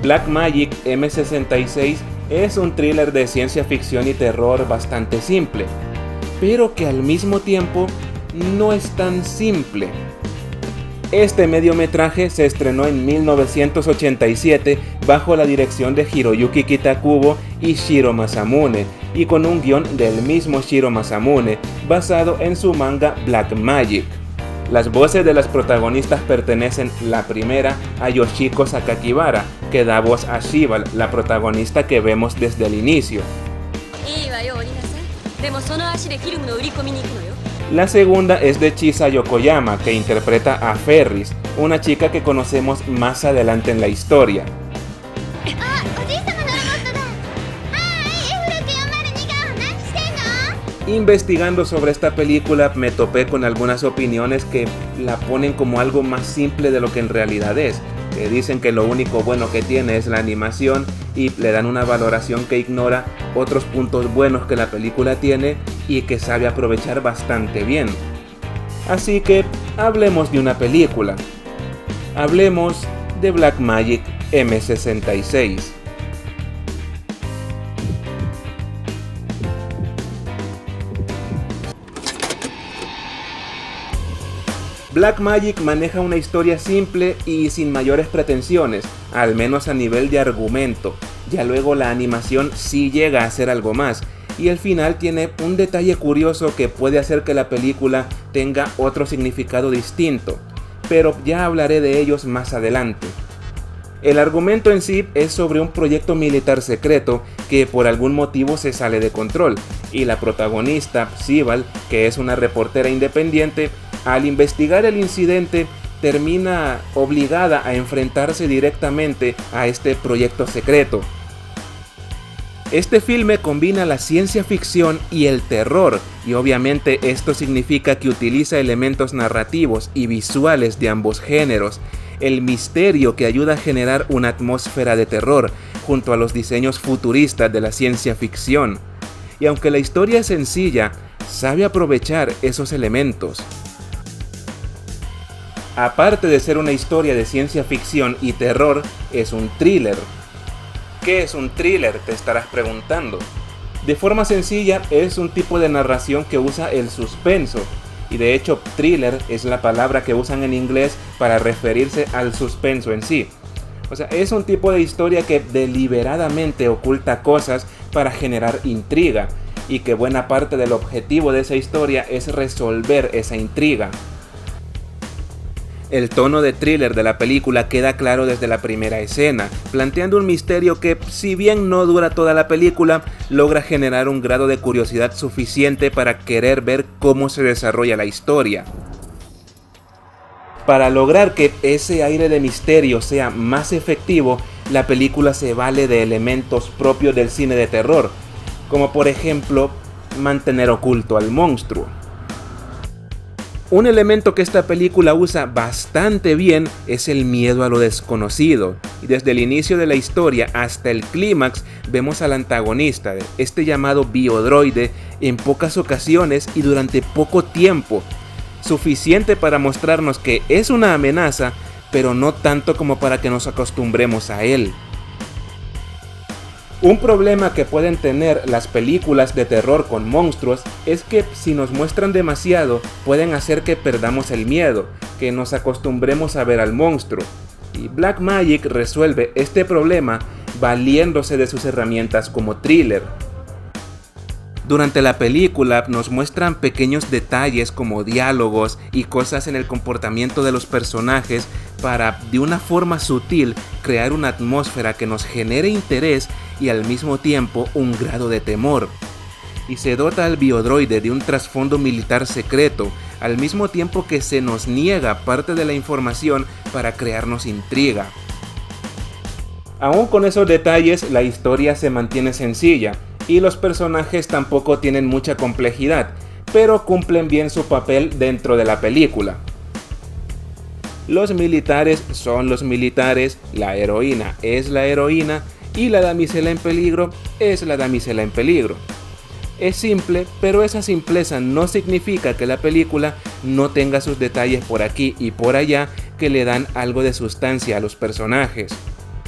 Black Magic M66 es un thriller de ciencia ficción y terror bastante simple, pero que al mismo tiempo no es tan simple. Este mediometraje se estrenó en 1987 bajo la dirección de Hiroyuki Kitakubo y Shiro Masamune, y con un guión del mismo Shiro Masamune, basado en su manga Black Magic. Las voces de las protagonistas pertenecen, la primera, a Yoshiko Sakakibara, que da voz a Shibal, la protagonista que vemos desde el inicio. La segunda es de Chisa Yokoyama, que interpreta a Ferris, una chica que conocemos más adelante en la historia. Investigando sobre esta película me topé con algunas opiniones que la ponen como algo más simple de lo que en realidad es, que dicen que lo único bueno que tiene es la animación y le dan una valoración que ignora otros puntos buenos que la película tiene y que sabe aprovechar bastante bien. Así que hablemos de una película. Hablemos de Black Magic M66. Black Magic maneja una historia simple y sin mayores pretensiones, al menos a nivel de argumento. Ya luego la animación sí llega a hacer algo más, y el final tiene un detalle curioso que puede hacer que la película tenga otro significado distinto, pero ya hablaré de ellos más adelante. El argumento en sí es sobre un proyecto militar secreto que por algún motivo se sale de control, y la protagonista, Shibal, que es una reportera independiente, al investigar el incidente termina obligada a enfrentarse directamente a este proyecto secreto. Este filme combina la ciencia ficción y el terror, y obviamente esto significa que utiliza elementos narrativos y visuales de ambos géneros, el misterio que ayuda a generar una atmósfera de terror, junto a los diseños futuristas de la ciencia ficción. Y aunque la historia es sencilla, sabe aprovechar esos elementos. Aparte de ser una historia de ciencia ficción y terror, es un thriller. ¿Qué es un thriller?, te estarás preguntando. De forma sencilla, es un tipo de narración que usa el suspenso, y de hecho thriller es la palabra que usan en inglés para referirse al suspenso en sí. O sea, es un tipo de historia que deliberadamente oculta cosas para generar intriga, y que buena parte del objetivo de esa historia es resolver esa intriga. El tono de thriller de la película queda claro desde la primera escena, planteando un misterio que, si bien no dura toda la película, logra generar un grado de curiosidad suficiente para querer ver cómo se desarrolla la historia. Para lograr que ese aire de misterio sea más efectivo, la película se vale de elementos propios del cine de terror, como por ejemplo, mantener oculto al monstruo. Un elemento que esta película usa bastante bien es el miedo a lo desconocido, y desde el inicio de la historia hasta el clímax vemos al antagonista, este llamado biodroide, en pocas ocasiones y durante poco tiempo, suficiente para mostrarnos que es una amenaza, pero no tanto como para que nos acostumbremos a él. Un problema que pueden tener las películas de terror con monstruos es que si nos muestran demasiado pueden hacer que perdamos el miedo, que nos acostumbremos a ver al monstruo. Y Black Magic resuelve este problema valiéndose de sus herramientas como thriller. Durante la película nos muestran pequeños detalles como diálogos y cosas en el comportamiento de los personajes para, de una forma sutil, crear una atmósfera que nos genere interés y al mismo tiempo un grado de temor. Y se dota al biodroide de un trasfondo militar secreto, al mismo tiempo que se nos niega parte de la información para crearnos intriga. Aún con esos detalles, la historia se mantiene sencilla, y los personajes tampoco tienen mucha complejidad, pero cumplen bien su papel dentro de la película. Los militares son los militares, la heroína es la heroína, y la damisela en peligro es la damisela en peligro. Es simple, pero esa simpleza no significa que la película no tenga sus detalles por aquí y por allá que le dan algo de sustancia a los personajes.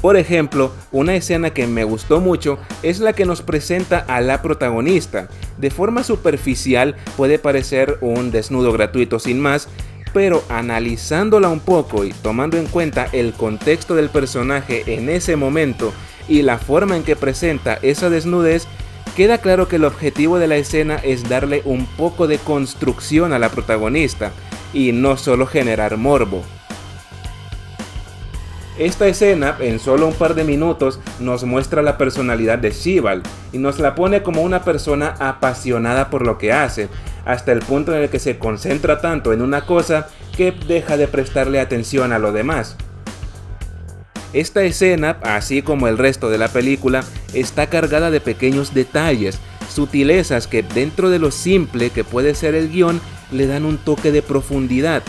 Por ejemplo, una escena que me gustó mucho es la que nos presenta a la protagonista. De forma superficial puede parecer un desnudo gratuito sin más, pero analizándola un poco y tomando en cuenta el contexto del personaje en ese momento y la forma en que presenta esa desnudez, queda claro que el objetivo de la escena es darle un poco de construcción a la protagonista y no solo generar morbo. Esta escena, en solo un par de minutos, nos muestra la personalidad de Sheeval y nos la pone como una persona apasionada por lo que hace, hasta el punto en el que se concentra tanto en una cosa que deja de prestarle atención a lo demás. Esta escena, así como el resto de la película, está cargada de pequeños detalles, sutilezas que dentro de lo simple que puede ser el guión, le dan un toque de profundidad.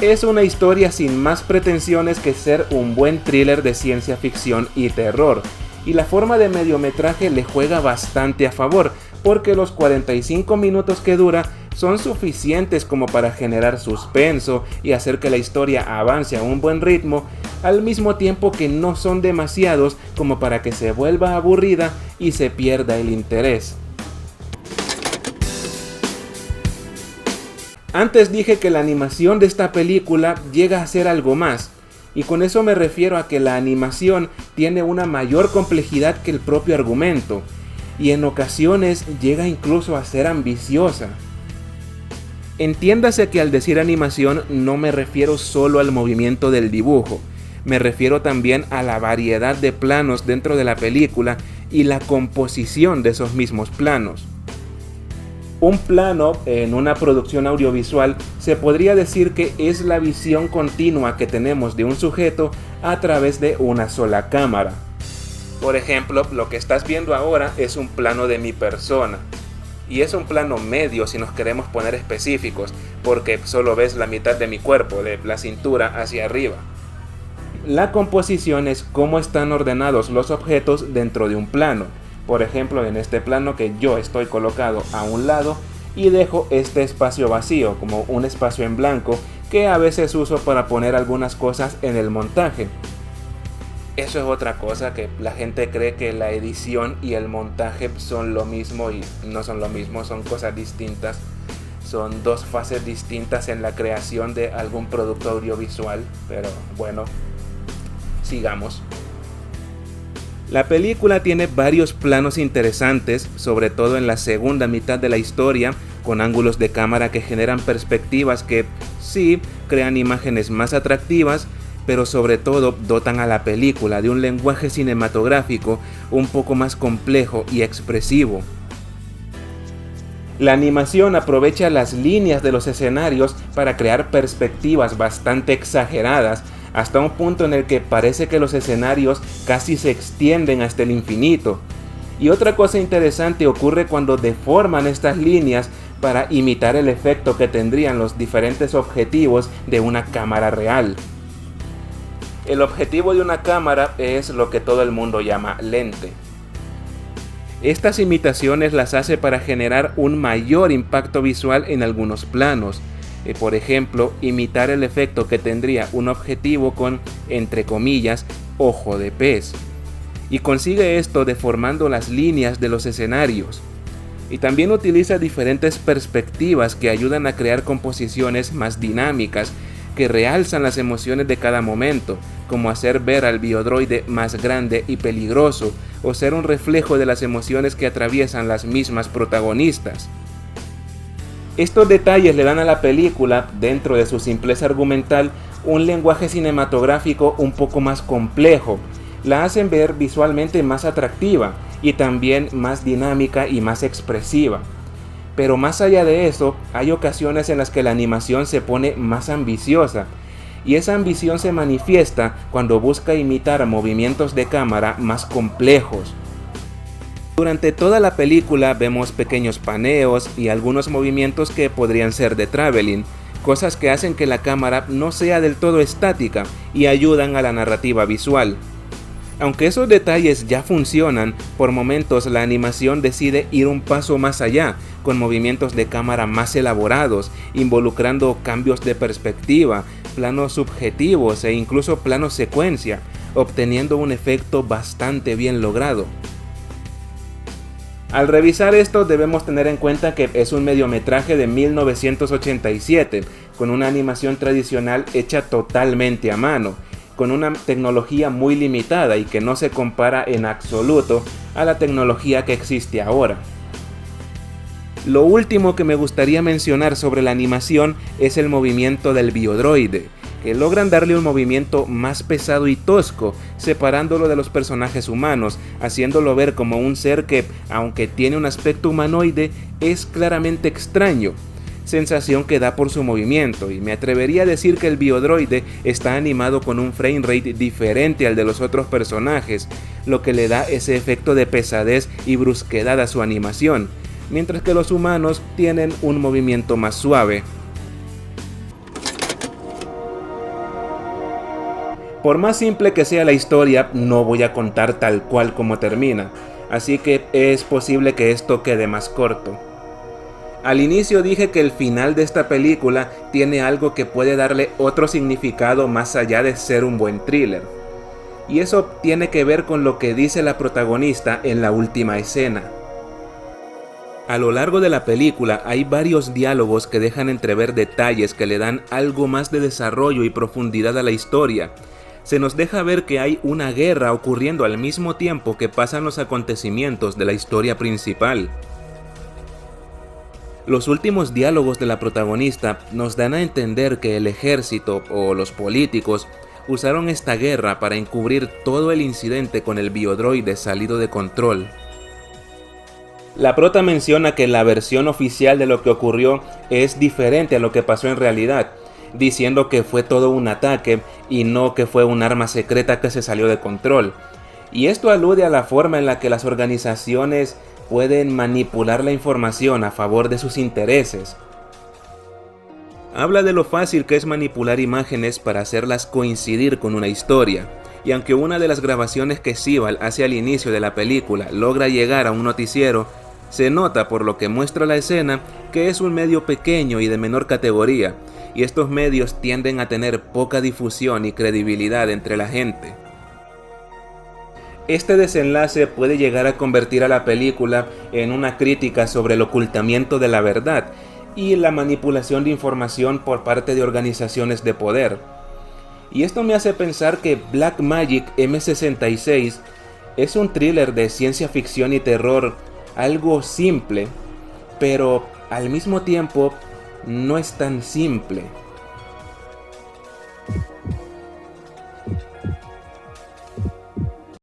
Es una historia sin más pretensiones que ser un buen thriller de ciencia ficción y terror, y la forma de mediometraje le juega bastante a favor, porque los 45 minutos que dura son suficientes como para generar suspenso y hacer que la historia avance a un buen ritmo, al mismo tiempo que no son demasiados como para que se vuelva aburrida y se pierda el interés. Antes dije que la animación de esta película llega a ser algo más, y con eso me refiero a que la animación tiene una mayor complejidad que el propio argumento, y en ocasiones llega incluso a ser ambiciosa. Entiéndase que al decir animación no me refiero solo al movimiento del dibujo, me refiero también a la variedad de planos dentro de la película y la composición de esos mismos planos. Un plano en una producción audiovisual se podría decir que es la visión continua que tenemos de un sujeto a través de una sola cámara. Por ejemplo, lo que estás viendo ahora es un plano de mi persona. Y es un plano medio si nos queremos poner específicos, porque solo ves la mitad de mi cuerpo, de la cintura hacia arriba. La composición es cómo están ordenados los objetos dentro de un plano. Por ejemplo, en este plano que yo estoy colocado a un lado y dejo este espacio vacío, como un espacio en blanco, que a veces uso para poner algunas cosas en el montaje. Eso es otra cosa, que la gente cree que la edición y el montaje son lo mismo y no son lo mismo, son cosas distintas. Son dos fases distintas en la creación de algún producto audiovisual, pero bueno, sigamos. La película tiene varios planos interesantes, sobre todo en la segunda mitad de la historia, con ángulos de cámara que generan perspectivas que, sí, crean imágenes más atractivas, pero sobre todo dotan a la película de un lenguaje cinematográfico un poco más complejo y expresivo. La animación aprovecha las líneas de los escenarios para crear perspectivas bastante exageradas, hasta un punto en el que parece que los escenarios casi se extienden hasta el infinito. Y otra cosa interesante ocurre cuando deforman estas líneas para imitar el efecto que tendrían los diferentes objetivos de una cámara real. El objetivo de una cámara es lo que todo el mundo llama lente. Estas imitaciones las hace para generar un mayor impacto visual en algunos planos. Por ejemplo, imitar el efecto que tendría un objetivo con, entre comillas, ojo de pez. Y consigue esto deformando las líneas de los escenarios. Y también utiliza diferentes perspectivas que ayudan a crear composiciones más dinámicas, que realzan las emociones de cada momento, como hacer ver al biodroide más grande y peligroso, o ser un reflejo de las emociones que atraviesan las mismas protagonistas. Estos detalles le dan a la película, dentro de su simpleza argumental, un lenguaje cinematográfico un poco más complejo. La hacen ver visualmente más atractiva y también más dinámica y más expresiva. Pero más allá de eso, hay ocasiones en las que la animación se pone más ambiciosa, y esa ambición se manifiesta cuando busca imitar movimientos de cámara más complejos. Durante toda la película vemos pequeños paneos y algunos movimientos que podrían ser de traveling, cosas que hacen que la cámara no sea del todo estática y ayudan a la narrativa visual. Aunque esos detalles ya funcionan, por momentos la animación decide ir un paso más allá, con movimientos de cámara más elaborados, involucrando cambios de perspectiva, planos subjetivos e incluso planos secuencia, obteniendo un efecto bastante bien logrado. Al revisar esto debemos tener en cuenta que es un mediometraje de 1987, con una animación tradicional hecha totalmente a mano, con una tecnología muy limitada y que no se compara en absoluto a la tecnología que existe ahora. Lo último que me gustaría mencionar sobre la animación es el movimiento del biodroide, que logran darle un movimiento más pesado y tosco, separándolo de los personajes humanos, haciéndolo ver como un ser que, aunque tiene un aspecto humanoide, es claramente extraño, sensación que da por su movimiento, y me atrevería a decir que el biodroide está animado con un frame rate diferente al de los otros personajes, lo que le da ese efecto de pesadez y brusquedad a su animación, mientras que los humanos tienen un movimiento más suave. Por más simple que sea la historia, no voy a contar tal cual como termina, así que es posible que esto quede más corto. Al inicio dije que el final de esta película tiene algo que puede darle otro significado más allá de ser un buen thriller. Y eso tiene que ver con lo que dice la protagonista en la última escena. A lo largo de la película hay varios diálogos que dejan entrever detalles que le dan algo más de desarrollo y profundidad a la historia. Se nos deja ver que hay una guerra ocurriendo al mismo tiempo que pasan los acontecimientos de la historia principal. Los últimos diálogos de la protagonista nos dan a entender que el ejército o los políticos usaron esta guerra para encubrir todo el incidente con el biodroide salido de control. La prota menciona que la versión oficial de lo que ocurrió es diferente a lo que pasó en realidad, diciendo que fue todo un ataque y no que fue un arma secreta que se salió de control. Y esto alude a la forma en la que las organizaciones pueden manipular la información a favor de sus intereses. Habla de lo fácil que es manipular imágenes para hacerlas coincidir con una historia, y aunque una de las grabaciones que Sibal hace al inicio de la película logra llegar a un noticiero, se nota por lo que muestra la escena que es un medio pequeño y de menor categoría, y estos medios tienden a tener poca difusión y credibilidad entre la gente. Este desenlace puede llegar a convertir a la película en una crítica sobre el ocultamiento de la verdad y la manipulación de información por parte de organizaciones de poder. Y esto me hace pensar que Blackmagic M66 es un thriller de ciencia ficción y terror algo simple, pero al mismo tiempo no es tan simple.